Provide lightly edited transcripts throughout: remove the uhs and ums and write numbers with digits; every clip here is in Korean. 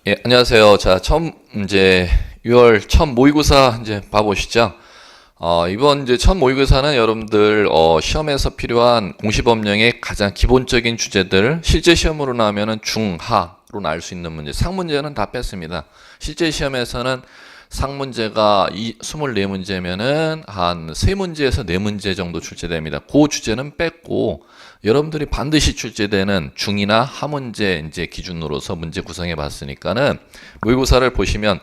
예, 안녕하세요. 자, 처음 이제 6월 첫 모의고사 이제 봐보시죠. 이번 이제 첫 모의고사는 여러분들 시험에서 필요한 공시법령의 가장 기본적인 주제들 실제 시험으로 나오면은 중하로 나올 수 있는 문제, 상문제는 다 뺐습니다. 실제 시험에서는 상문제가 24문제면은 한 3문제에서 4문제 정도 출제됩니다. 그 주제는 뺐고 여러분들이 반드시 출제되는 중이나 하문제 이제 기준으로서 문제 구성해 봤으니까는 모의고사를 보시면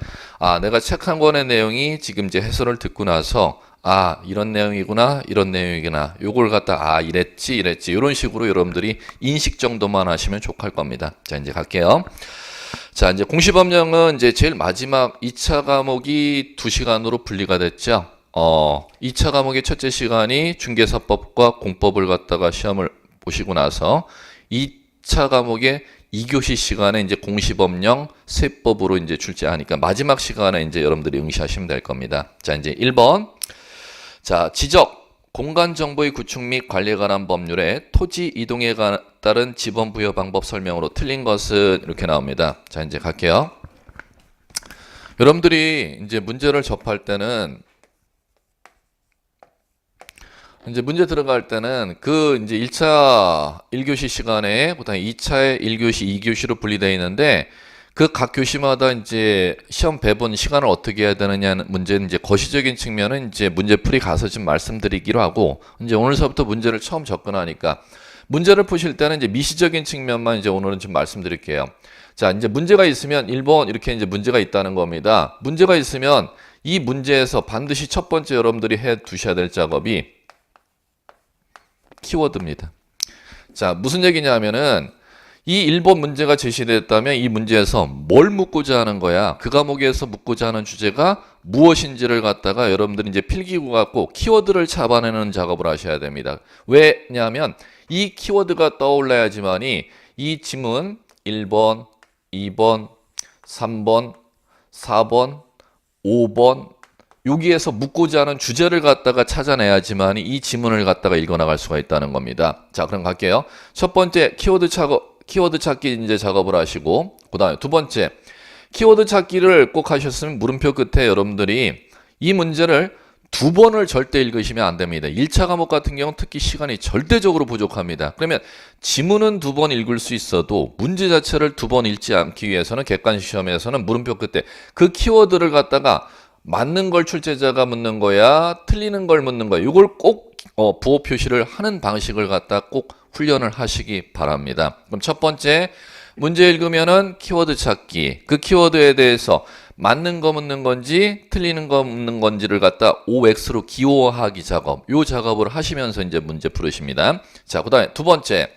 내가 책 한 권의 내용이 지금 이제 해설을 듣고 나서 이런 내용이구나 이런 내용이구나 요걸 갖다 이랬지 이런 식으로 여러분들이 인식 정도만 하시면 족할 겁니다. 자, 이제 갈게요. 자, 이제 공시법령은 이제 제일 마지막 2차 과목이 2시간으로 분리가 됐죠. 2차 과목의 첫째 시간이 중개사법과 공법을 갖다가 시험을 보시고 나서 2차 과목의 2교시 시간에 이제 공시법령 세법으로 이제 출제하니까 마지막 시간에 이제 여러분들이 응시하시면 될 겁니다. 자, 이제 1번. 자, 지적. 공간 정보의 구축 및 관리에 관한 법률에 토지 이동에 따른 지번 부여 방법 설명으로 틀린 것은 이렇게 나옵니다. 자, 이제 갈게요. 여러분들이 이제 문제를 접할 때는 이제 문제 들어갈 때는 그 이제 1차 1교시 시간에 그다음에 2차에 1교시, 2교시로 분리되어 있는데 그 각 교시마다 이제 시험 배분 시간을 어떻게 해야 되느냐는 문제는 이제 거시적인 측면은 이제 문제풀이 가서 좀 말씀드리기로 하고 이제 오늘서부터 문제를 처음 접근하니까 문제를 푸실 때는 이제 미시적인 측면만 이제 오늘은 좀 말씀드릴게요. 자, 이제 문제가 있으면 1번 이렇게 이제 문제가 있다는 겁니다. 문제가 있으면 이 문제에서 반드시 첫 번째 여러분들이 해 두셔야 될 작업이 키워드입니다. 자, 무슨 얘기냐면은 이 1번 문제가 제시됐다면 이 문제에서 뭘 묻고자 하는 거야? 그 과목에서 묻고자 하는 주제가 무엇인지를 갖다가 여러분들이 이제 필기구 갖고 키워드를 잡아내는 작업을 하셔야 됩니다. 왜냐하면 이 키워드가 떠올라야지만이 이 지문 1번, 2번, 3번, 4번, 5번 여기에서 묻고자 하는 주제를 갖다가 찾아내야지만 이 지문을 갖다가 읽어나갈 수가 있다는 겁니다. 자, 그럼 갈게요. 첫 번째 키워드 찾기 이제 작업을 하시고 그 다음에 두 번째 키워드 찾기를 꼭 하셨으면 물음표 끝에 여러분들이 이 문제를 2번을 절대 읽으시면 안 됩니다. 1차 과목 같은 경우는 특히 시간이 절대적으로 부족합니다. 그러면 지문은 2번 읽을 수 있어도 문제 자체를 2번 읽지 않기 위해서는 객관식 시험에서는 물음표 끝에 그 키워드를 갖다가 맞는 걸 출제자가 묻는 거야, 틀리는 걸 묻는 거야. 이걸 꼭 부호 표시를 하는 방식을 갖다 꼭 훈련을 하시기 바랍니다. 그럼 첫 번째 문제 읽으면은 키워드 찾기. 그 키워드에 대해서 맞는 거 묻는 건지 틀리는 거 묻는 건지를 갖다 OX로 기호하기 작업. 요 작업을 하시면서 이제 문제 풀으십니다. 자, 그다음에 두 번째.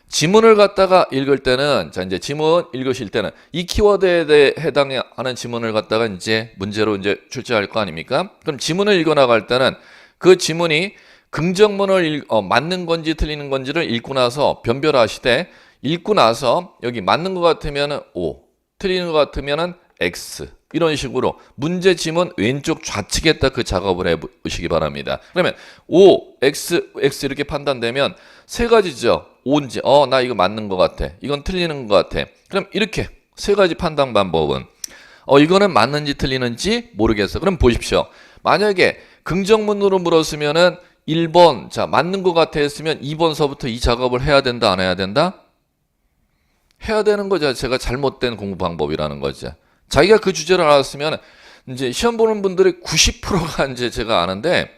지문을 갖다가 읽을 때는 자 이제 지문 읽으실 때는 이 키워드에 대해 해당하는 지문을 갖다가 이제 문제로 이제 출제할 거 아닙니까? 그럼 지문을 읽어 나갈 때는 그 지문이 긍정문을 맞는 건지 틀리는 건지를 읽고 나서 변별하시되 읽고 나서 여기 맞는 것 같으면은 O, 틀리는 것 같으면은 X 이런 식으로 문제 지문 왼쪽 좌측에다 그 작업을 해보시기 바랍니다. 그러면 O, X, X 이렇게 판단되면 세 가지죠. O인지 나 이거 맞는 것 같아. 이건 틀리는 것 같아. 그럼 이렇게 세 가지 판단 방법은 이거는 맞는지 틀리는지 모르겠어. 그럼 보십시오. 만약에 긍정문으로 물었으면은 1번 자 맞는 것 같아 했으면 2번서부터 이 작업을 해야 된다 안 해야 된다? 해야 되는 거 자체가 잘못된 공부 방법이라는 거죠. 자기가 그 주제를 알았으면 이제 시험 보는 분들의 90%가 이제 제가 아는데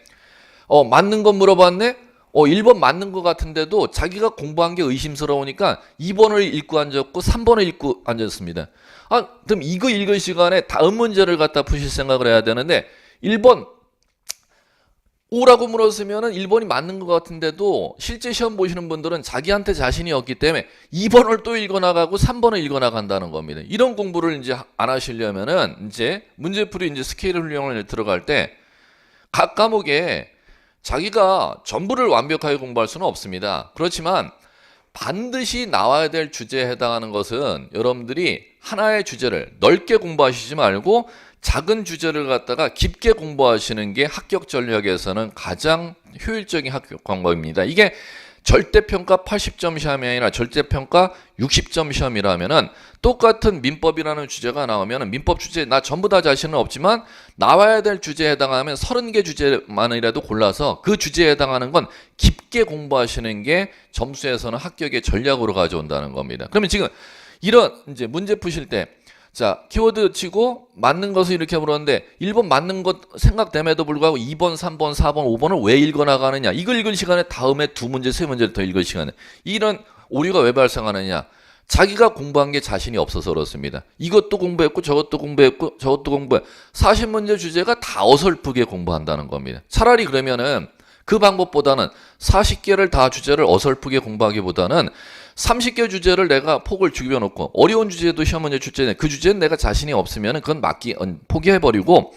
맞는 거 물어봤네? 1번 맞는 것 같은데도 자기가 공부한 게 의심스러우니까 2번을 읽고 앉았고 3번을 읽고 앉았습니다. 그럼 이거 읽을 시간에 다음 문제를 갖다 푸실 생각을 해야 되는데 1번 O라고 물었으면 1번이 맞는 것 같은데도 실제 시험 보시는 분들은 자기한테 자신이 없기 때문에 2번을 또 읽어나가고 3번을 읽어나간다는 겁니다. 이런 공부를 이제 안 하시려면은 이제 문제풀이 이제 스케일 훈련을 들어갈 때 각 과목에 자기가 전부를 완벽하게 공부할 수는 없습니다. 그렇지만 반드시 나와야 될 주제에 해당하는 것은 여러분들이 하나의 주제를 넓게 공부하시지 말고 작은 주제를 갖다가 깊게 공부하시는 게 합격 전략에서는 가장 효율적인 합격 방법입니다. 이게 절대평가 80점 시험이 아니라 절대평가 60점 시험이라면은 똑같은 민법이라는 주제가 나오면 민법 주제 나 전부 다 자신은 없지만 나와야 될 주제에 해당하면 30개 주제만이라도 골라서 그 주제에 해당하는 건 깊게 공부하시는 게 점수에서는 합격의 전략으로 가져온다는 겁니다. 그러면 지금 이런 이제 문제 푸실 때 자, 키워드 치고 맞는 것을 이렇게 물었는데 1번 맞는 것 생각됨에도 불구하고 2번, 3번, 4번, 5번을 왜 읽어나가느냐. 이걸 읽을 시간에 다음에 2문제, 3문제를 더 읽을 시간에 이런 오류가 왜 발생하느냐. 자기가 공부한 게 자신이 없어서 그렇습니다. 이것도 공부했고 저것도 공부했고 저것도 공부해. 40문제 주제가 다 어설프게 공부한다는 겁니다. 차라리 그러면은 그 방법보다는 40개를 다 주제를 어설프게 공부하기보다는 30개 주제를 내가 폭을 죽여놓고 어려운 주제도 시험 문제 출제네. 그 주제는 내가 자신이 없으면 그건 포기해버리고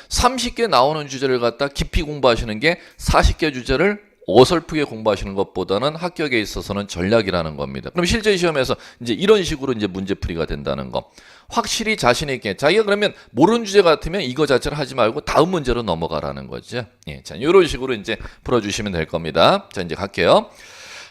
30개 나오는 주제를 갖다 깊이 공부하시는 게 40개 주제를 어설프게 공부하시는 것보다는 합격에 있어서는 전략이라는 겁니다. 그럼 실제 시험에서 이제 이런 식으로 이제 문제풀이가 된다는 거. 확실히 자신 있게 자기가 그러면 모르는 주제 같으면 이거 자체를 하지 말고 다음 문제로 넘어가라는 거죠. 예, 자, 이런 식으로 이제 풀어주시면 될 겁니다. 자, 이제 갈게요.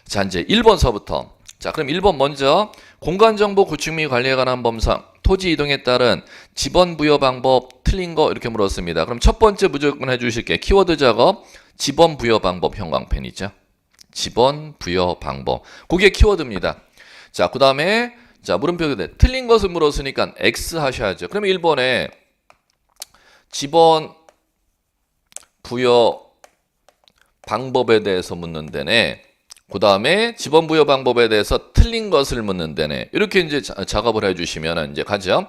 자, 이제 1번서부터. 자, 그럼 1번 먼저 공간정보 구축 및 관리에 관한 범상 토지 이동에 따른 지번 부여 방법 틀린 거 이렇게 물었습니다. 그럼 첫 번째 무조건 해주실게요. 키워드 작업 지번 부여 방법 형광펜이죠. 지번 부여 방법 그게 키워드입니다. 자, 그 다음에 자 물음표 돼 틀린 것을 물었으니까 X 하셔야죠. 그러면 1번에 지번 부여 방법에 대해서 묻는 데네. 그 다음에 지번 부여 방법에 대해서 틀린 것을 묻는 데네. 이렇게 이제 작업을 해주시면 이제 가죠.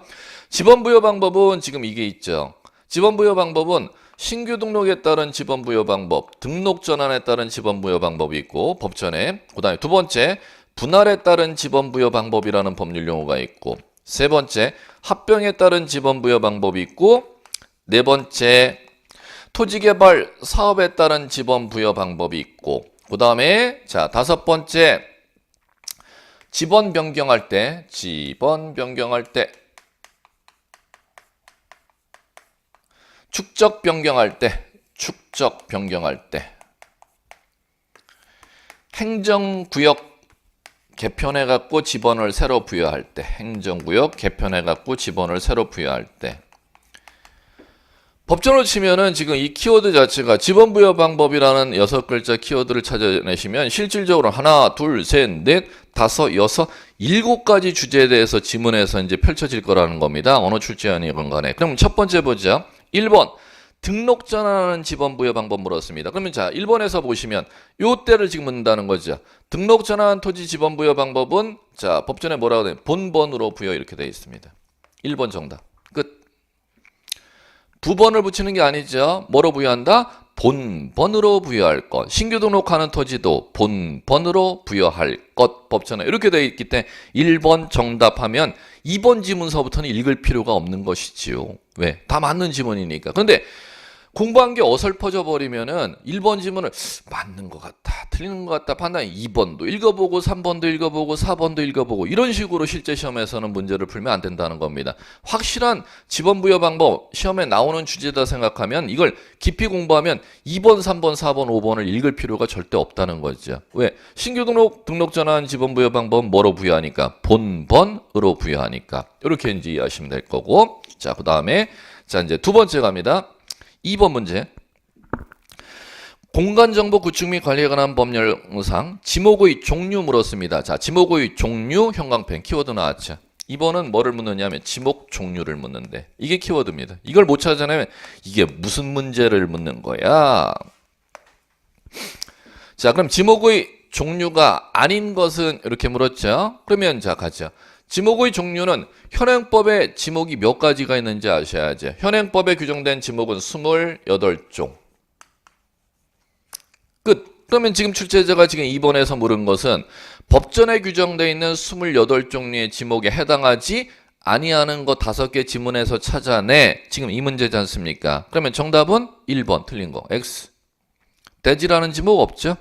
지번 부여 방법은 지금 이게 있죠. 지번 부여 방법은 신규 등록에 따른 지번 부여 방법, 등록 전환에 따른 지번 부여 방법이 있고 법전에. 그 다음에 두 번째 분할에 따른 지번 부여 방법이라는 법률 용어가 있고 세 번째 합병에 따른 지번 부여 방법이 있고 네 번째 토지개발 사업에 따른 지번 부여 방법이 있고 그 다음에 자 다섯 번째 지번 변경할 때 축적 변경할 때 행정구역 개편해 갖고 지번을 새로 부여할 때 행정구역 개편해 갖고 지번을 새로 부여할 때 법전으로 치면은 지금 이 키워드 자체가 지번 부여 방법이라는 6글자 키워드를 찾아내시면 실질적으로 하나, 둘, 셋, 넷, 다섯, 여섯, 7가지 주제에 대해서 지문에서 이제 펼쳐질 거라는 겁니다. 언어 출제원이건 간에. 그럼 첫 번째 보죠. 1번. 등록 전환하는 지번 부여 방법 물었습니다. 그러면 자, 1번에서 보시면 요 때를 지금 묻는다는 거죠. 등록 전환 토지 지번 부여 방법은 자, 법전에 뭐라고 돼? 본번으로 부여 이렇게 되어 있습니다. 1번 정답. 끝. 부번을 붙이는 게 아니죠. 뭐로 부여한다? 본번으로 부여할 것. 신규 등록하는 토지도 본번으로 부여할 것. 법전에 이렇게 되어 있기 때문에 1번 정답하면 2번 지문서부터는 읽을 필요가 없는 것이지요. 왜? 다 맞는 지문이니까. 그런데 공부한 게 어설퍼져 버리면은 1번 지문을 맞는 것 같다, 틀리는 것 같다 판단이 2번도 읽어보고 3번도 읽어보고 4번도 읽어보고 이런 식으로 실제 시험에서는 문제를 풀면 안 된다는 겁니다. 확실한 지번 부여 방법 시험에 나오는 주제다 생각하면 이걸 깊이 공부하면 2번, 3번, 4번, 5번을 읽을 필요가 절대 없다는 거죠. 왜? 신규 등록 전환 지번 부여 방법은 뭐로 부여하니까? 본번으로 부여하니까. 이렇게 이제 이해하시면 될 거고. 자, 그 다음에 자 이제 두 번째 갑니다. 2번 문제. 공간정보 구축 및 관리에 관한 법률상 지목의 종류 물었습니다. 자, 지목의 종류 형광펜 키워드 나왔죠. 2번은 뭐를 묻느냐면 지목 종류를 묻는데 이게 키워드입니다. 이걸 못 찾아내면 이게 무슨 문제를 묻는 거야? 자, 그럼 지목의 종류가 아닌 것은 이렇게 물었죠. 그러면 자 가죠. 지목의 종류는 현행법에 지목이 몇 가지가 있는지 아셔야죠. 현행법에 규정된 지목은 28종. 끝. 그러면 지금 출제자가 지금 2번에서 물은 것은 법전에 규정되어 있는 28종류의 지목에 해당하지 아니하는 것 5개 지문에서 찾아내. 지금 이 문제지 않습니까? 그러면 정답은 1번 틀린 거. X. 대지라는 지목 없죠?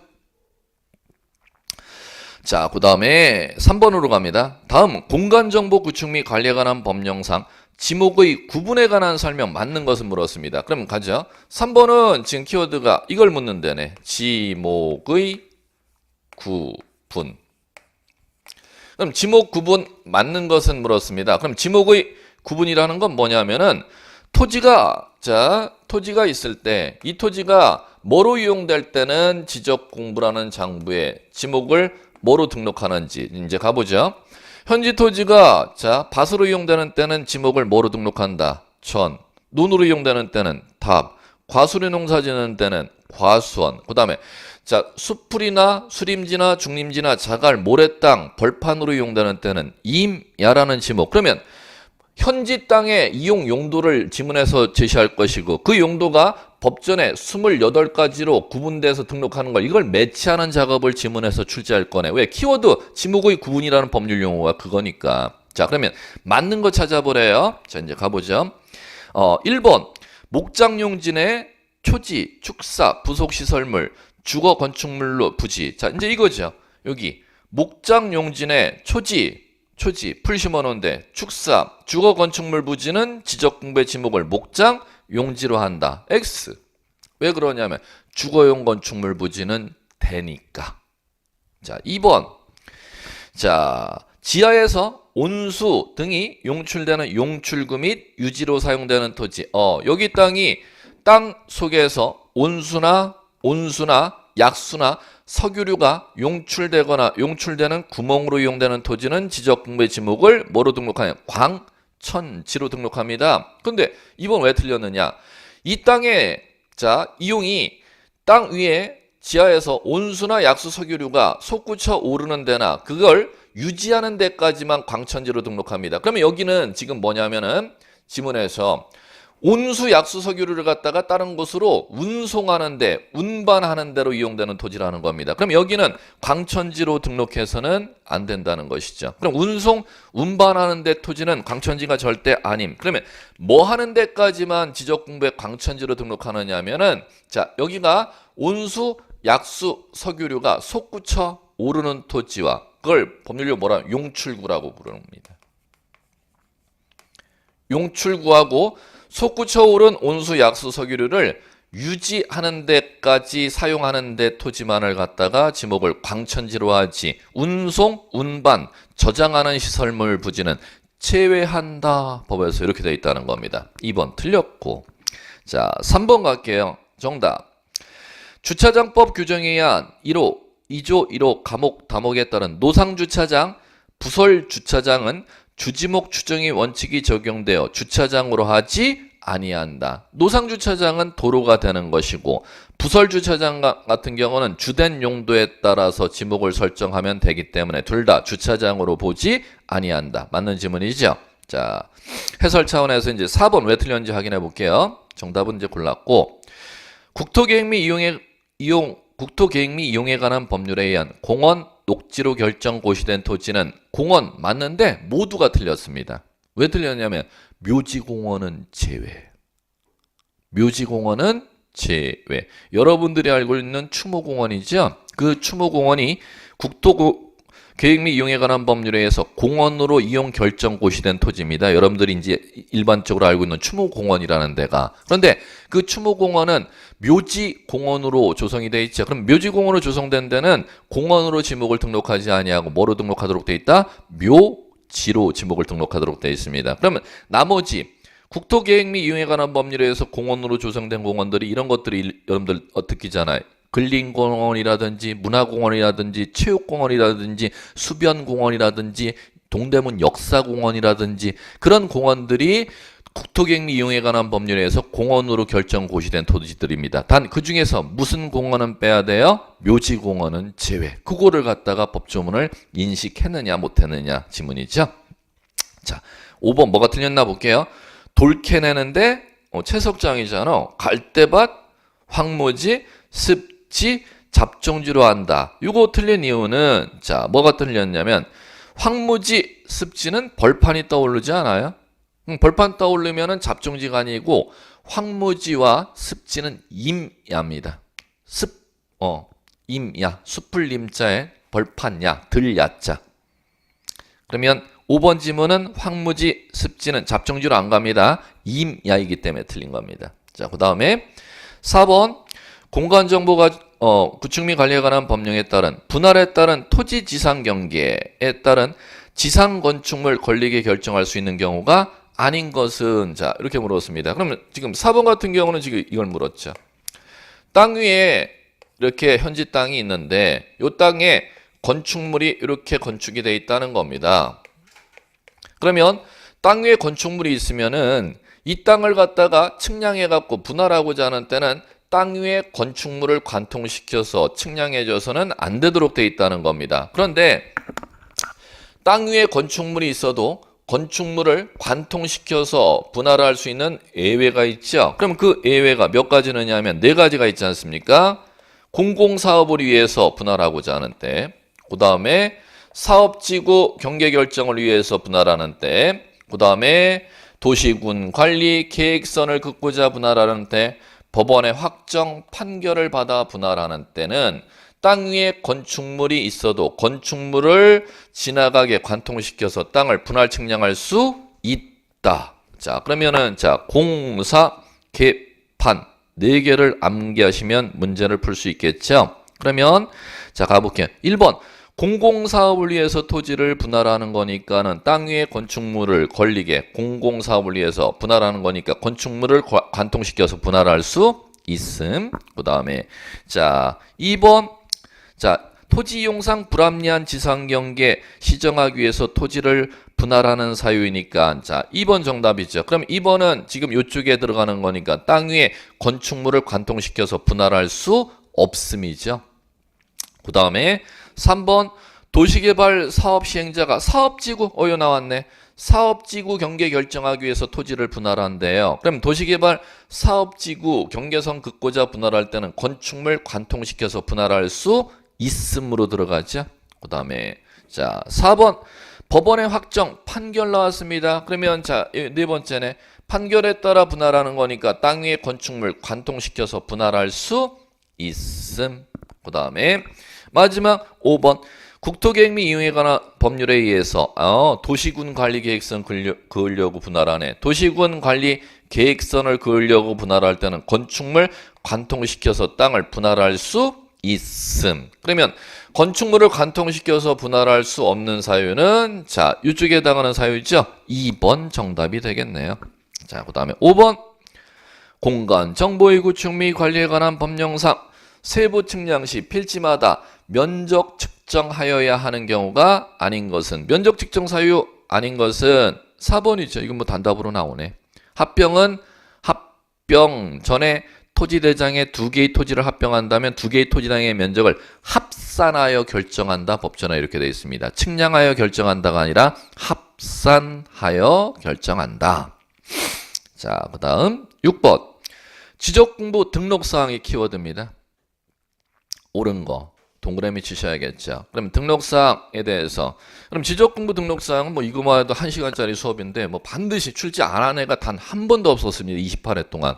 자, 그 다음에 3번으로 갑니다. 다음 공간정보 구축 및 관리에 관한 법령상 지목의 구분에 관한 설명 맞는 것을 물었습니다. 그럼 가죠. 3번은 지금 키워드가 이걸 묻는 데네. 지목의 구분. 그럼 지목 구분 맞는 것은 물었습니다. 그럼 지목의 구분이라는 건 뭐냐면은 토지가 있을 때 이 토지가 뭐로 이용될 때는 지적공부라는 장부에 지목을 뭐로 등록하는지 이제 가보죠. 현지 토지가 밭으로 이용되는 때는 지목을 뭐로 등록한다? 전. 논으로 이용되는 때는 답. 과수리 농사 지는 때는 과수원. 그 다음에 수풀이나 수림지나 중림지나 자갈, 모래땅, 벌판으로 이용되는 때는 임야라는 지목. 그러면 현지 땅의 이용 용도를 지문에서 제시할 것이고 그 용도가 법전에 28가지로 구분돼서 등록하는 걸 이걸 매치하는 작업을 지문에서 출제할 거네. 왜? 키워드 지목의 구분이라는 법률 용어가 그거니까. 자, 그러면 맞는 거 찾아보래요. 자, 이제 가보죠. 1번 목장용진의 초지, 축사, 부속시설물, 주거 건축물로 부지. 자, 이제 이거죠. 여기 목장용진의 초지, 풀 심어놓은데 축사, 주거 건축물 부지는 지적공부의 지목을 목장, 용지로 한다. X. 왜 그러냐면 주거용 건축물 부지는 되니까. 자, 2번. 자, 지하에서 온수 등이 용출되는 용출구 및 유지로 사용되는 토지. 여기 땅 속에서 온수나 약수나 석유류가 용출되거나 용출되는 구멍으로 이용되는 토지는 지적공부의 지목을 뭐로 등록하냐? 광천지로 등록합니다. 근데 이번 왜 틀렸느냐? 이 땅의 이용이 땅 위에 지하에서 온수나 약수 석유류가 솟구쳐 오르는 데나 그걸 유지하는 데까지만 광천지로 등록합니다. 그러면 여기는 지금 뭐냐면은 지문에서 온수 약수 석유류를 갖다가 다른 곳으로 운송하는데 운반하는 데로 이용되는 토지라는 겁니다. 그럼 여기는 광천지로 등록해서는 안 된다는 것이죠. 그럼 운반하는 데 토지는 광천지가 절대 아님. 그러면 뭐 하는 데까지만 지적공부에 광천지로 등록하느냐 하면은 여기가 온수 약수 석유류가 솟구쳐 오르는 토지와 그걸 법률로 뭐라 용출구라고 부릅니다. 용출구하고 솟구쳐 오른 온수 약수 석유류를 유지하는 데까지 사용하는 데 토지만을 갖다가 지목을 광천지로 하지 운송, 운반, 저장하는 시설물 부지는 제외한다. 법에서 이렇게 되어 있다는 겁니다. 2번 틀렸고. 자, 3번 갈게요. 정답. 주차장법 규정에 의한 1호, 2조 1호 가목 다목에 따른 노상주차장, 부설주차장은 주지목 추정의 원칙이 적용되어 주차장으로 하지 아니한다. 노상주차장은 도로가 되는 것이고 부설주차장 같은 경우는 주된 용도에 따라서 지목을 설정하면 되기 때문에 둘 다 주차장으로 보지 아니한다. 맞는 지문이죠. 자, 해설 차원에서 이제 4번 왜 틀렸는지 확인해 볼게요. 정답은 이제 골랐고 국토계획 및 이용에 관한 법률에 의한 공원 녹지로 결정 고시된 토지는 공원 맞는데 모두가 틀렸습니다. 왜 틀렸냐면 묘지공원은 제외. 묘지공원은 제외. 여러분들이 알고 있는 추모공원이죠. 그 추모공원이 국토계획 및 이용에 관한 법률에 의해서 공원으로 이용 결정 고시된 토지입니다. 여러분들이 이제 일반적으로 알고 있는 추모공원이라는 데가. 그런데 그 추모공원은 묘지공원으로 조성이 돼 있죠. 그럼 묘지공원으로 조성된 데는 공원으로 지목을 등록하지 아니하고 뭐로 등록하도록 돼 있다? 묘지로 지목을 등록하도록 돼 있습니다. 그러면 나머지 국토계획 및 이용에 관한 법률에 의해서 공원으로 조성된 공원들이 이런 것들이 여러분들 듣기잖아요. 근린공원이라든지 문화공원이라든지 체육공원이라든지 수변공원이라든지 동대문 역사공원이라든지 그런 공원들이 국토계획 및 이용에 관한 법률에 의해서 공원으로 결정 고시된 토지들입니다. 단 그 중에서 무슨 공원은 빼야 돼요? 묘지공원은 제외. 그거를 갖다가 법조문을 인식했느냐 못했느냐 지문이죠. 자, 5번 뭐가 틀렸나 볼게요. 돌 캐내는데 채석장이잖아. 갈대밭, 황무지, 습지, 잡종지로 한다. 이거 틀린 이유는 뭐가 틀렸냐면 황무지, 습지는 벌판이 떠오르지 않아요? 벌판 떠오르면은 잡종지가 아니고 황무지와 습지는 임야입니다. 임야, 숲을 임자에 벌판야, 들야자. 그러면 5번 지문은 황무지, 습지는 잡종지로 안 갑니다. 임야이기 때문에 틀린 겁니다. 자, 그 다음에 4번 공간정보가 구축 및 관리에 관한 법령에 따른 분할에 따른 토지 지상 경계에 따른 지상 건축물 권리계 결정할 수 있는 경우가 아닌 것은 자 이렇게 물었습니다. 그러면 지금 4번 같은 경우는 지금 이걸 물었죠. 땅 위에 이렇게 현지 땅이 있는데 이 땅에 건축물이 이렇게 건축이 돼 있다는 겁니다. 그러면 땅 위에 건축물이 있으면은 이 땅을 갖다가 측량해 갖고 분할하고자 하는 때는 땅 위에 건축물을 관통시켜서 측량해줘서는 안 되도록 돼 있다는 겁니다. 그런데 땅 위에 건축물이 있어도 건축물을 관통시켜서 분할할 수 있는 예외가 있죠. 그럼 그 예외가 몇 가지는 하면 네 가지가 있지 않습니까? 공공사업을 위해서 분할하고자 하는 때, 그 다음에 사업지구 경계 결정을 위해서 분할하는 때, 그 다음에 도시군 관리 계획선을 긋고자 분할하는 때, 법원의 확정 판결을 받아 분할하는 때는 땅 위에 건축물이 있어도 건축물을 지나가게 관통시켜서 땅을 분할 측량할 수 있다. 자, 그러면은 자, 공사, 개판 4개를 암기하시면 문제를 풀 수 있겠죠. 그러면 자, 가볼게요. 1번 공공사업을 위해서 토지를 분할하는 거니까는 땅 위에 건축물을 걸리게 공공사업을 위해서 분할하는 거니까 건축물을 관통시켜서 분할할 수 있음. 그 다음에 자 2번 자 토지 이용상 불합리한 지상경계 시정하기 위해서 토지를 분할하는 사유이니까 자 2번 정답이죠. 그럼 2번은 지금 이쪽에 들어가는 거니까 땅 위에 건축물을 관통시켜서 분할할 수 없음이죠. 그 다음에 3번 도시개발 사업 시행자가 사업지구 이거 나왔네. 사업지구 경계 결정하기 위해서 토지를 분할한대요. 그럼 도시개발 사업지구 경계선 긋고자 분할할 때는 건축물 관통시켜서 분할할 수 있음으로 들어가죠. 그 다음에 자 4번 법원의 확정 판결 나왔습니다. 그러면 자 네 번째네. 판결에 따라 분할하는 거니까 땅 위에 건축물 관통시켜서 분할할 수 있음. 그 다음에 마지막 5번 국토계획 및 이용에 관한 법률에 의해서 도시군 관리 계획선 그으려고 분할하네. 도시군 관리 계획선을 그으려고 분할할 때는 건축물 관통시켜서 땅을 분할할 수 있음. 그러면 건축물을 관통시켜서 분할할 수 없는 사유는 자 이쪽에 해당하는 사유죠. 2번 정답이 되겠네요. 자 그 다음에 5번 공간 정보의 구축 및 관리에 관한 법령상 세부 측량 시 필지마다 면적 측정하여야 하는 경우가 아닌 것은 면적 측정 사유 아닌 것은 4번이죠. 이건 뭐 단답으로 나오네. 합병은 합병 전에 토지대장에 2개의 토지를 합병한다면 2개의 토지량의 면적을 합산하여 결정한다. 법전에 이렇게 되어 있습니다. 측량하여 결정한다가 아니라 합산하여 결정한다. 자, 그 다음 6번 지적공부 등록사항의 키워드입니다. 옳은 거 동그라미 치셔야겠죠. 그럼 등록사항에 대해서 그럼 지적공부 등록사항은 뭐 이거만 해도 1시간짜리 수업인데 뭐 반드시 출제 안 한 애가 단 한 번도 없었습니다. 28회 동안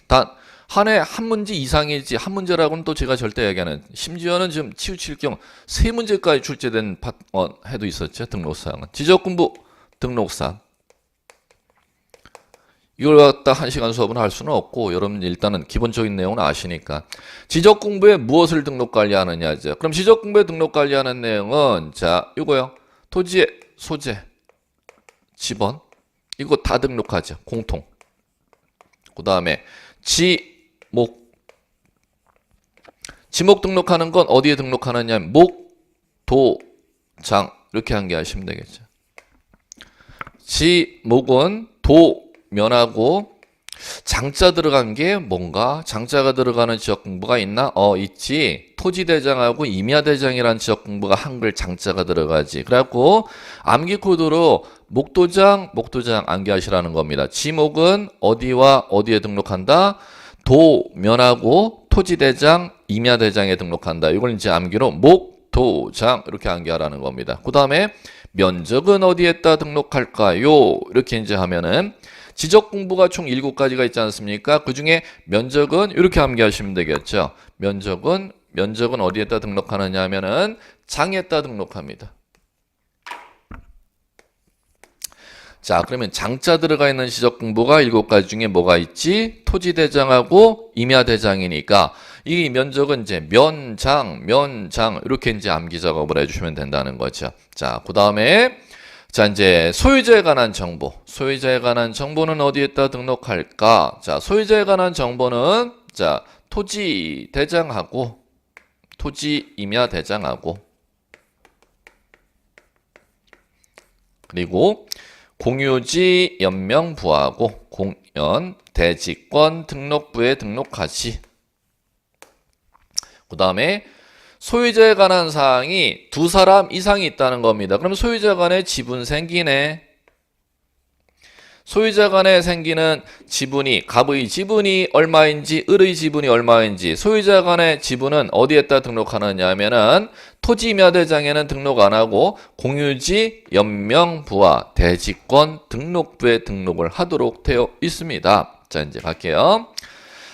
단 한 해 한 문제 이상이지 한 문제라고는 또 제가 절대 얘기하는 심지어는 지금 치우칠 경우 3문제까지 출제된 해도 있었죠. 등록사항은 지적공부 등록사항 이걸 갖다 1시간 수업은 할 수는 없고 여러분 일단은 기본적인 내용은 아시니까 지적공부에 무엇을 등록관리하느냐죠. 그럼 지적공부에 등록관리하는 내용은 자 이거요. 토지의 소재, 지번 이거 다 등록하죠. 공통. 그 다음에 지목 등록하는 건 어디에 등록하느냐 목, 도, 장 이렇게 한개하시면 되겠죠. 지목은 도 면하고 장자 들어간 게 뭔가 장자가 들어가는 지역공부가 있나? 있지. 토지대장하고 임야대장이라는 지역공부가 한글 장자가 들어가지. 그래갖고 암기 코드로 목도장 암기하시라는 겁니다. 지목은 어디와 어디에 등록한다? 도면하고 토지대장, 임야대장에 등록한다. 이걸 이제 암기로 목도장 이렇게 암기하라는 겁니다. 그 다음에 면적은 어디에다 등록할까요? 이렇게 이제 하면은 지적공부가 총 7가지가 있지 않습니까? 그 중에 면적은 이렇게 암기하시면 되겠죠. 면적은 어디에다 등록하느냐 하면은 장에다 등록합니다. 자, 그러면 장자 들어가 있는 지적공부가 7가지 중에 뭐가 있지? 토지대장하고 임야대장이니까 이 면적은 이제 면장 이렇게 이제 암기 작업을 해주시면 된다는 거죠. 자, 그 다음에 자, 이제 소유자에 관한 정보. 소유자에 관한 정보는 어디에다 등록할까? 자, 소유자에 관한 정보는 자, 토지대장하고 토지임야대장하고 그리고 공유지 연명부하고 공연 대지권 등록부에 등록하지. 그 다음에 소유자에 관한 사항이 두 사람 이상이 있다는 겁니다. 그럼 소유자 간에 지분 생기네. 소유자 간에 생기는 지분이 갑의 지분이 얼마인지 을의 지분이 얼마인지 소유자 간의 지분은 어디에다 등록하느냐 하면은 토지임야대장에는 등록 안 하고 공유지 연명부와 대지권 등록부에 등록을 하도록 되어 있습니다. 자, 이제 갈게요.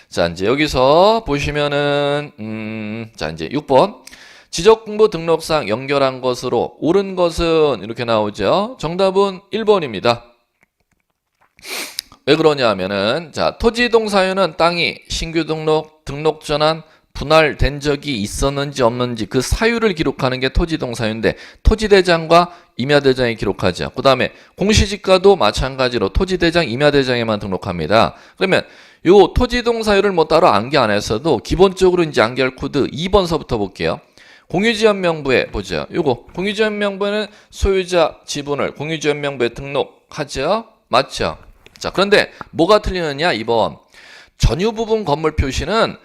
자, 이제 여기서 보시면은 자, 이제 6번 지적공부 등록상 연결한 것으로 옳은 것은 이렇게 나오죠. 정답은 1번입니다. 왜 그러냐 하면은 자, 토지이동사유는 땅이 신규 등록 전환 분할된 적이 있었는지 없는지 그 사유를 기록하는 게 토지이동사유인데 토지대장과 임야대장에 기록하죠. 그 다음에 공시지가도 마찬가지로 토지대장, 임야대장에만 등록합니다. 그러면 요 토지이동사유를 뭐 따로 암기 안 했어도 기본적으로 이제 암기할 코드 2번서부터 볼게요. 공유지연명부에 보죠. 요거 공유지연명부에는 소유자 지분을 공유지연명부에 등록하죠. 맞죠? 자, 그런데 뭐가 틀리느냐? 2번. 전유 부분 건물 표시는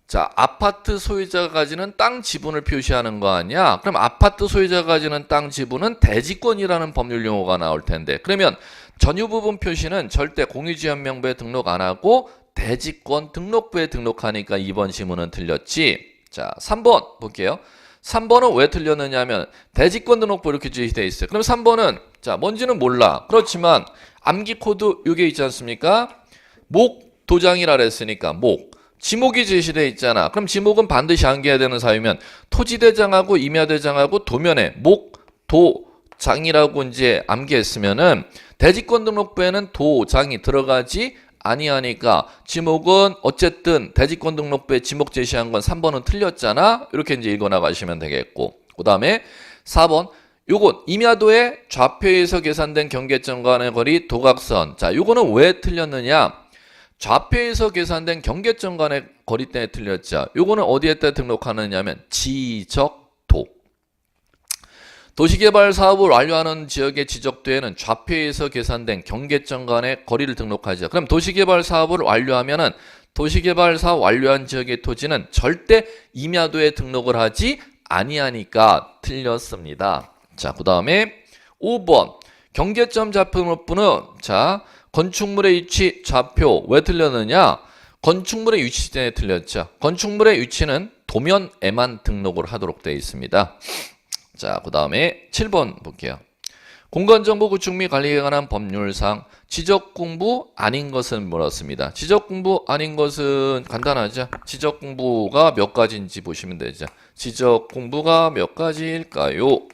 자, 아파트 소유자가 가지는 땅 지분을 표시하는 거 아니야? 그럼 아파트 소유자가 가지는 땅 지분은 대지권이라는 법률 용어가 나올 텐데. 그러면 전유 부분 표시는 절대 공유지연명부에 등록 안 하고 대지권 등록부에 등록하니까 2번 지문은 틀렸지. 자, 3번 볼게요. 3번은 왜 틀렸느냐 하면 대지권 등록부 이렇게 제시되어 있어요. 그럼 3번은 자, 뭔지는 몰라. 그렇지만 암기 코드 요게 있지 않습니까? 목 도장이라 그랬으니까 목. 지목이 제시되어 있잖아. 그럼 지목은 반드시 암기해야 되는 사유면 토지대장하고 임야대장하고 도면에 목, 도, 장이라고 이제 암기했으면은 대지권 등록부에는 도장이 들어가지 아니하니까 지목은 어쨌든 대지권 등록부에 지목 제시한 건 3번은 틀렸잖아. 이렇게 이제 읽어 나가시면 되겠고. 그 다음에 4번. 요건 임야도의 좌표에서 계산된 경계점 간의 거리 도각선. 자, 요거는 왜 틀렸느냐? 좌표에서 계산된 경계점 간의 거리 때문에 틀렸죠. 요거는 어디에다 등록하느냐면 지적도. 도시개발 사업을 완료하는 지역의 지적도에는 좌표에서 계산된 경계점 간의 거리를 등록하죠. 그럼 도시개발 사업을 완료하면은 도시개발 사업 완료한 지역의 토지는 절대 임야도에 등록을 하지 아니하니까 틀렸습니다. 자, 그 다음에 5번 경계점 좌표 등록부는 자, 건축물의 위치 좌표 왜 틀렸느냐? 건축물의 위치 때문에 틀렸죠. 건축물의 위치는 도면에만 등록을 하도록 되어 있습니다. 자, 그 다음에 7번 볼게요. 공간정보 구축 및 관리에 관한 법률상 지적공부 아닌 것은 물었습니다. 지적공부 아닌 것은 간단하죠. 지적공부가 몇 가지인지 보시면 되죠. 지적공부가 몇 가지일까요?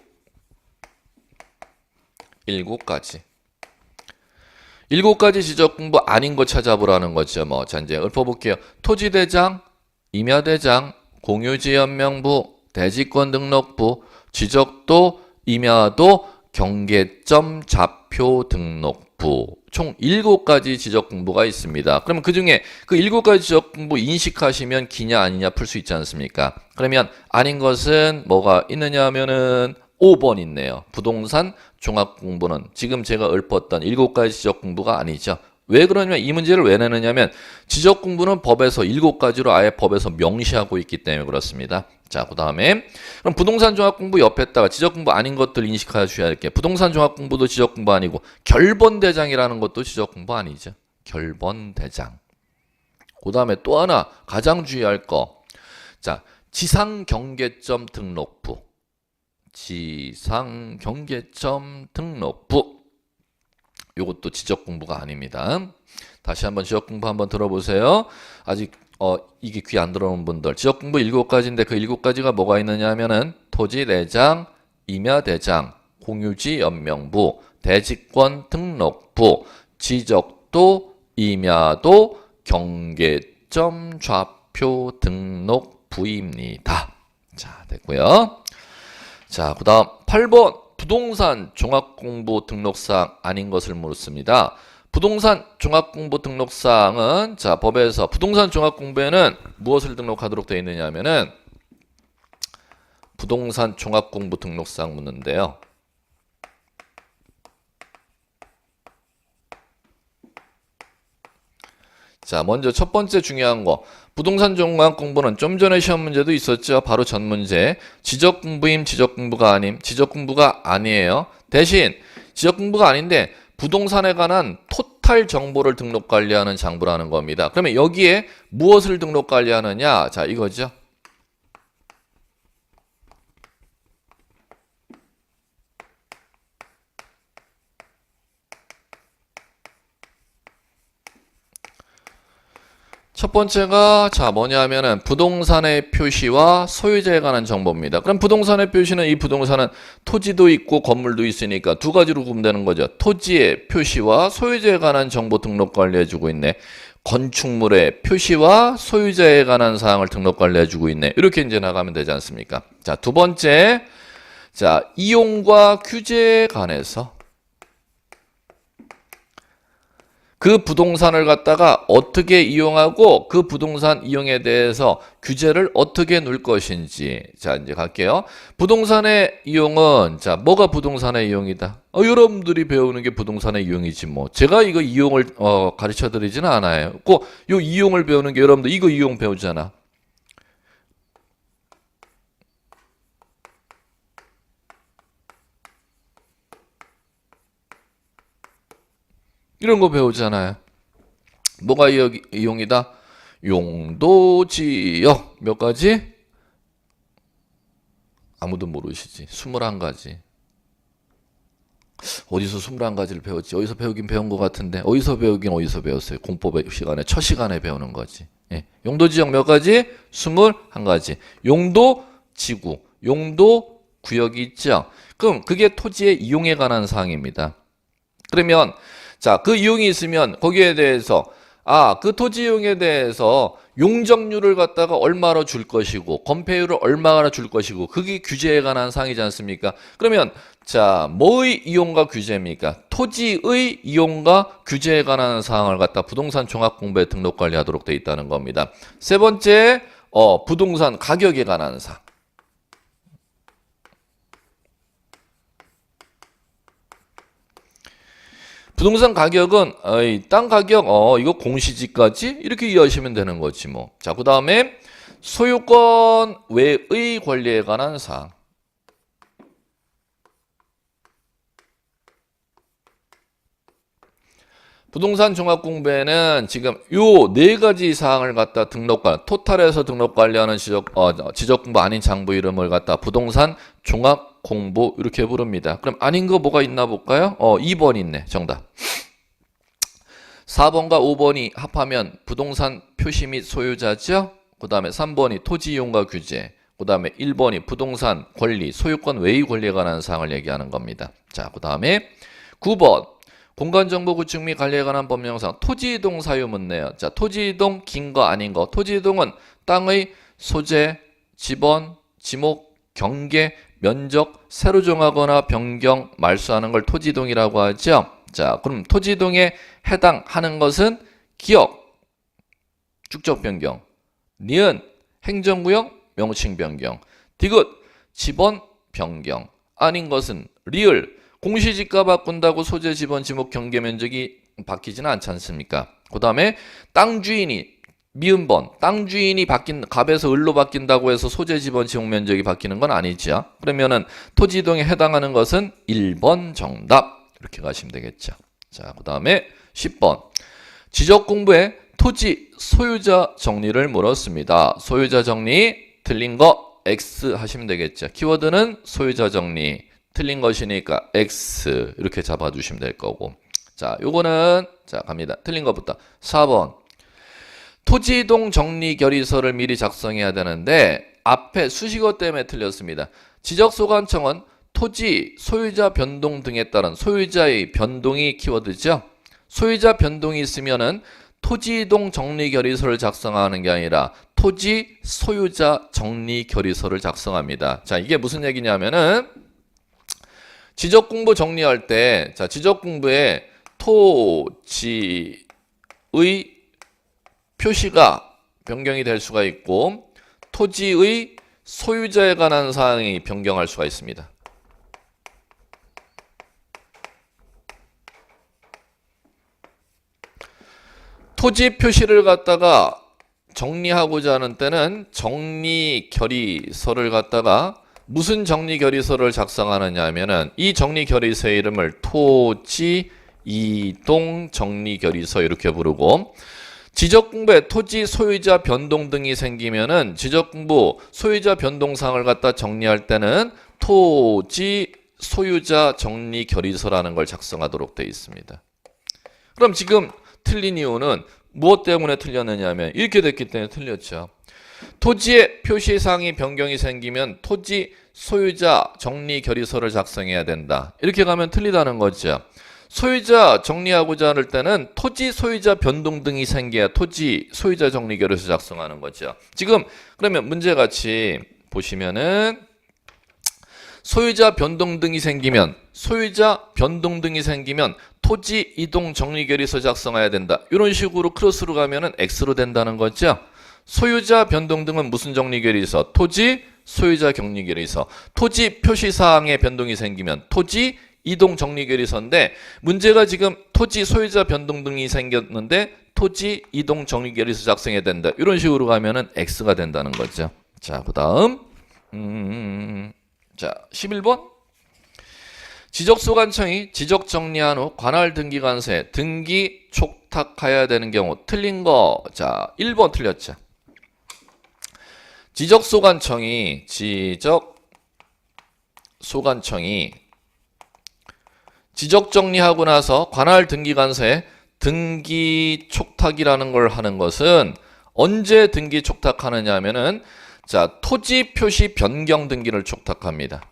7가지. 7가지 지적공부 아닌 거 찾아보라는 거죠. 뭐, 자, 이제 읊어볼게요. 토지대장, 임야대장, 공유지연명부, 대지권 등록부, 지적도, 임야도, 경계점, 좌표 등록부. 총 7가지 지적공부가 있습니다. 그러면 그 중에 그 7가지 지적공부 인식하시면 기냐 아니냐 풀 수 있지 않습니까? 그러면 아닌 것은 뭐가 있느냐 하면은 5번 있네요. 부동산 종합공부는 지금 제가 읊었던 7가지 지적공부가 아니죠. 왜 그러냐면 이 문제를 왜 내느냐면 지적공부는 법에서 7가지로 아예 법에서 명시하고 있기 때문에 그렇습니다. 자, 그 다음에 그럼 부동산 종합공부 옆에다가 지적공부 아닌 것들 인식하셔야 할게요. 부동산 종합공부도 지적공부 아니고 결번대장이라는 것도 지적공부 아니죠. 결번대장. 그 다음에 또 하나 가장 주의할 거. 자, 지상경계점 등록부. 지상경계점 등록부. 요것도 지적공부가 아닙니다. 다시 한번 지적공부 한번 들어보세요. 아직 이게 귀 안 들어오는 분들. 지적공부 7가지인데 그 7가지가 뭐가 있느냐 하면은 토지대장, 임야대장, 공유지 연명부, 대지권 등록부, 지적도, 임야도, 경계점, 좌표 등록부입니다. 자, 됐고요. 자, 그 다음 8번 부동산 종합공부 등록사항 아닌 것을 묻습니다. 부동산 종합공부 등록사항은 자, 법에서 부동산 종합공부에는 무엇을 등록하도록 되어 있느냐 하면은 부동산 종합공부 등록사항 묻는데요. 자, 먼저 첫 번째 중요한 거. 부동산 종합공부는 좀 전에 시험 문제도 있었죠. 바로 전 문제. 지적공부임, 지적공부가 아님. 지적공부가 아니에요. 대신 지적공부가 아닌데 부동산에 관한 토탈 정보를 등록 관리하는 장부라는 겁니다. 그러면 여기에 무엇을 등록 관리하느냐? 자, 이거죠. 첫 번째가 자 뭐냐면은 부동산의 표시와 소유자에 관한 정보입니다. 그럼 부동산의 표시는 이 부동산은 토지도 있고 건물도 있으니까 두 가지로 구분되는 거죠. 토지의 표시와 소유자에 관한 정보 등록 관리해주고 있네. 건축물의 표시와 소유자에 관한 사항을 등록 관리해주고 있네. 이렇게 이제 나가면 되지 않습니까? 자, 두 번째, 자 이용과 규제에 관해서 그 부동산을 갖다가 어떻게 이용하고 그 부동산 이용에 대해서 규제를 어떻게 놓을 것인지. 자, 이제 갈게요. 부동산의 이용은 자, 뭐가 부동산의 이용이다? 여러분들이 배우는 게 부동산의 이용이지 뭐. 제가 이거 이용을 가르쳐 드리지는 않아요. 꼭 요 이용을 배우는 게 여러분들 이거 이용 배우잖아. 이런 거 배우잖아요. 뭐가 이용이다? 용도, 지역. 몇 가지? 아무도 모르시지. 21가지. 어디서 21가지를 배웠지? 어디서 배우긴 배운 것 같은데 어디서 배웠어요? 공법 시간에 첫 시간에 배우는 거지. 예. 용도, 지역 몇 가지? 21가지. 용도, 지구. 용도, 구역이 있죠. 그럼 그게 토지의 이용에 관한 사항입니다. 그러면 자, 그 이용이 있으면 거기에 대해서 그 토지 이용에 대해서 용적률을 갖다가 얼마로 줄 것이고 건폐율을 얼마나 줄 것이고 그게 규제에 관한 사항이지 않습니까? 그러면 자, 뭐의 이용과 규제입니까? 토지의 이용과 규제에 관한 사항을 갖다 부동산 종합공부에 등록 관리하도록 되어 있다는 겁니다. 세 번째, 부동산 가격에 관한 사항. 부동산 가격은 땅 가격 이거 공시지가지 이렇게 이해하시면 되는 거지 뭐. 자, 그 다음에 소유권 외의 권리에 관한 사항. 부동산 종합공부에는 지금 요 네 가지 사항을 갖다 등록관 토탈에서 등록 관리하는 지적공부 아닌 장부 이름을 갖다 부동산 종합공부 이렇게 부릅니다. 그럼 아닌 거 뭐가 있나 볼까요? 2번 있네. 정답. 4번과 5번이 합하면 부동산 표시 및 소유자죠. 그 다음에 3번이 토지 이용과 규제. 그 다음에 1번이 부동산 권리, 소유권 외의 권리에 관한 사항을 얘기하는 겁니다. 자, 그 다음에 9번. 공간정보 구축 및 관리에 관한 법령상 토지이동 사유 묻네요. 자, 토지이동 긴 거 아닌 거. 토지이동은 땅의 소재, 지번, 지목, 경계, 면적, 새로 정하거나 변경, 말소하는 걸 토지이동이라고 하죠. 자, 그럼 토지이동에 해당하는 것은 기억, 축적 변경, 니은, 행정구역, 명칭 변경, 디귿, 지번 변경, 아닌 것은 리을, 공시지가 바꾼다고 소재, 지번, 지목, 경계 면적이 바뀌지는 않지 않습니까? 그 다음에 땅 주인이 미음번, 땅 주인이 갑에서 을로 바뀐다고 해서 소재, 지번, 지목 면적이 바뀌는 건 아니죠. 그러면은 토지 이동에 해당하는 것은 1번 정답. 이렇게 가시면 되겠죠. 자, 그 다음에 10번. 지적 공부에 토지 소유자 정리를 물었습니다. 소유자 정리 틀린 거 X 하시면 되겠죠. 키워드는 소유자 정리. 틀린 것이니까 X 이렇게 잡아주시면 될 거고. 자, 요거는 자 갑니다. 틀린 것부터 4번. 토지이동 정리 결의서를 미리 작성해야 되는데 앞에 수식어 때문에 틀렸습니다. 지적소관청은 토지 소유자 변동 등에 따른 소유자의 변동이 키워드죠. 소유자 변동이 있으면은 토지 이동 정리 결의서를 작성하는 게 아니라 토지 소유자 정리 결의서를 작성합니다. 자, 이게 무슨 얘기냐면은 지적 공부 정리할 때, 자, 지적 공부에 토지의 표시가 변경이 될 수가 있고 토지의 소유자에 관한 사항이 변경할 수가 있습니다. 토지 표시를 갖다가 정리하고자 하는 때는 정리 결의서를 갖다가 무슨 정리 결의서를 작성하느냐 하면은 이 정리 결의서의 이름을 토지 이동 정리 결의서 이렇게 부르고 지적공부에 토지 소유자 변동 등이 생기면은 지적공부 소유자 변동사항을 갖다 정리할 때는 토지 소유자 정리 결의서라는 걸 작성하도록 되어 있습니다. 그럼 지금 틀린 이유는 무엇 때문에 틀렸느냐 하면 이렇게 됐기 때문에 틀렸죠. 토지의 표시사항이 변경이 생기면 토지 소유자 정리 결의서를 작성해야 된다. 이렇게 가면 틀리다는 거죠. 소유자 정리하고자 할 때는 토지 소유자 변동 등이 생겨야 토지 소유자 정리 결의서 작성하는 거죠. 지금 그러면 문제같이 보시면은 소유자 변동 등이 생기면 토지 이동 정리 결의서 작성해야 된다. 이런 식으로 크로스로 가면은 X로 된다는 거죠. 소유자 변동 등은 무슨 정리 결의서? 토지 소유자 정리 결의서. 토지 표시 사항에 변동이 생기면 토지 이동 정리 결의서인데 문제가 지금 토지 소유자 변동 등이 생겼는데 토지 이동 정리 결의서 작성해야 된다. 이런 식으로 가면은 X가 된다는 거죠. 자, 그다음 자, 11번. 지적소관청이 지적 정리한 후 관할 등기관서에 등기 촉탁하여야 되는 경우 틀린 거. 자, 1번 틀렸죠. 지적소관청이 지적 정리하고 나서 관할 등기관서에 등기 촉탁이라는 걸 하는 것은 언제 등기 촉탁하느냐 하면은 자, 토지 표시 변경 등기를 촉탁합니다.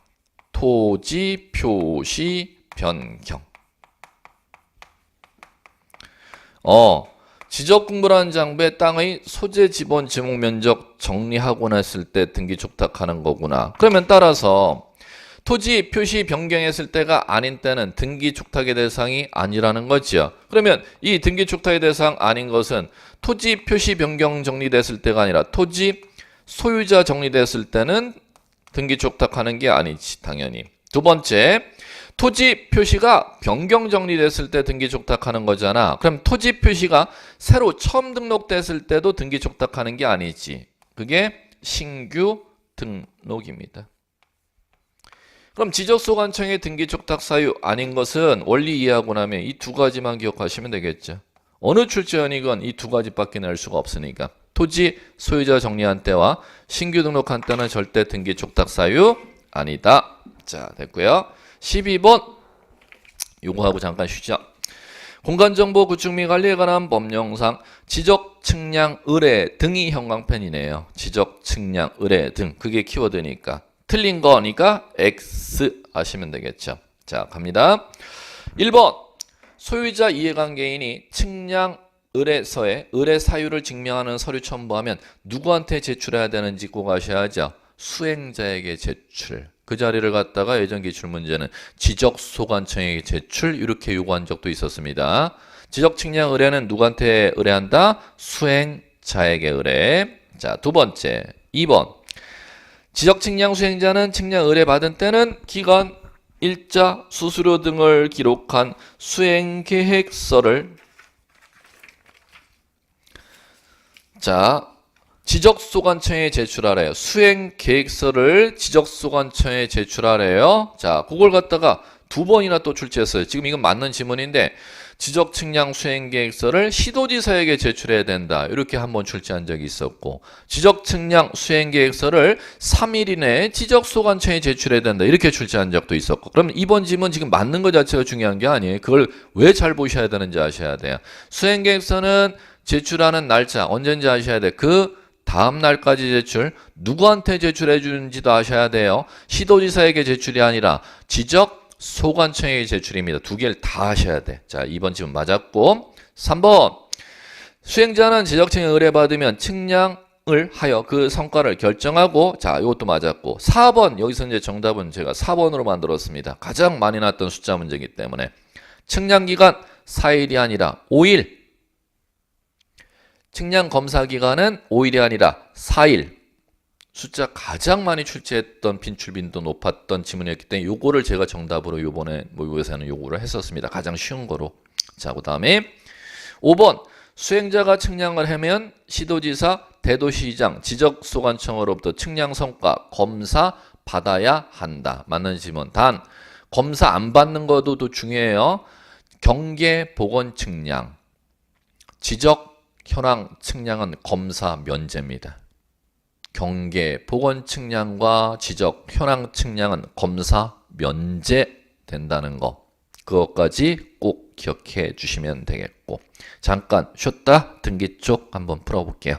토지 표시 변경. 지적 공부라는 장부에 땅의 소재 지번 지목 면적 정리하고 났을 때 등기 촉탁하는 거구나. 그러면 따라서 토지 표시 변경했을 때가 아닌 때는 등기 촉탁의 대상이 아니라는 거죠. 그러면 이 등기 촉탁의 대상 아닌 것은 토지 표시 변경 정리됐을 때가 아니라 토지 소유자 정리됐을 때는 등기 촉탁하는 게 아니지, 당연히. 두 번째, 토지 표시가 변경 정리됐을 때 등기 촉탁하는 거잖아. 그럼 토지 표시가 새로 처음 등록됐을 때도 등기 촉탁하는 게 아니지. 그게 신규 등록입니다. 그럼 지적소관청의 등기 촉탁 사유 아닌 것은 원리 이해하고 나면 이 두 가지만 기억하시면 되겠죠. 어느 출제원이건 이 두 가지밖에 낼 수가 없으니까. 토지 소유자 정리한 때와 신규 등록한 때는 절대 등기 촉탁 사유 아니다. 자, 됐고요. 12번 요거 하고 잠깐 쉬죠. 공간정보 구축 및 관리에 관한 법령상 지적 측량 의뢰 등이 형광펜이네요. 지적 측량 의뢰 등, 그게 키워드니까 틀린 거니까 X 하시면 되겠죠. 자, 갑니다. 1번 소유자 이해관계인이 측량 의뢰서에 의뢰 사유를 증명하는 서류 첨부하면 누구한테 제출해야 되는지 꼭 아셔야죠. 수행자에게 제출. 그 자리를 갖다가 예전 기출 문제는 지적소관청에게 제출 이렇게 요구한 적도 있었습니다. 지적 측량 의뢰는 누구한테 의뢰한다? 수행자에게 의뢰. 자, 두 번째 2번 지적 측량 수행자는 측량 의뢰 받은 때는 기간, 일자, 수수료 등을 기록한 수행계획서를 자, 지적소관청에 제출하래요. 수행계획서를 지적소관청에 제출하래요. 자, 그걸 갖다가 두 번이나 또 출제했어요. 지금 이건 맞는 지문인데 지적측량 수행계획서를 시도지사에게 제출해야 된다. 이렇게 한번 출제한 적이 있었고 지적측량 수행계획서를 3일 이내에 지적소관청에 제출해야 된다. 이렇게 출제한 적도 있었고 그럼 이번 지문 지금 맞는 것 자체가 중요한 게 아니에요. 그걸 왜 잘 보셔야 되는지 아셔야 돼요. 수행계획서는 제출하는 날짜 언제인지 아셔야 돼. 그 다음 날까지 제출, 누구한테 제출해 주는지도 아셔야 돼요. 시도지사에게 제출이 아니라 지적 소관청에게 제출입니다. 두 개를 다 하셔야 돼. 자, 2번 질문 맞았고, 3번 수행자는 지적청에 의뢰받으면 측량을 하여 그 성과를 결정하고, 자, 이것도 맞았고, 4번 여기서 이제 정답은 제가 4번으로 만들었습니다. 가장 많이 났던 숫자 문제이기 때문에 측량기간 4일이 아니라 5일, 측량 검사 기간은 5일이 아니라 4일. 숫자 가장 많이 출제했던 빈출 빈도 높았던 지문이었기 때문에 요거를 제가 정답으로 요번에 모의고사에는 요거를 했었습니다. 가장 쉬운 거로. 자, 그다음에 5번 수행자가 측량을 하면 시도지사, 대도시장, 지적소관청으로부터 측량 성과 검사 받아야 한다. 맞는 질문. 단 검사 안 받는 것도 또 중요해요. 경계 보건 측량, 지적 현황 측량은 검사 면제입니다. 경계 보건 측량과 지적 현황 측량은 검사 면제된다는 거. 그것까지 꼭 기억해 주시면 되겠고. 잠깐 쉬었다 등기 쪽 한번 풀어볼게요.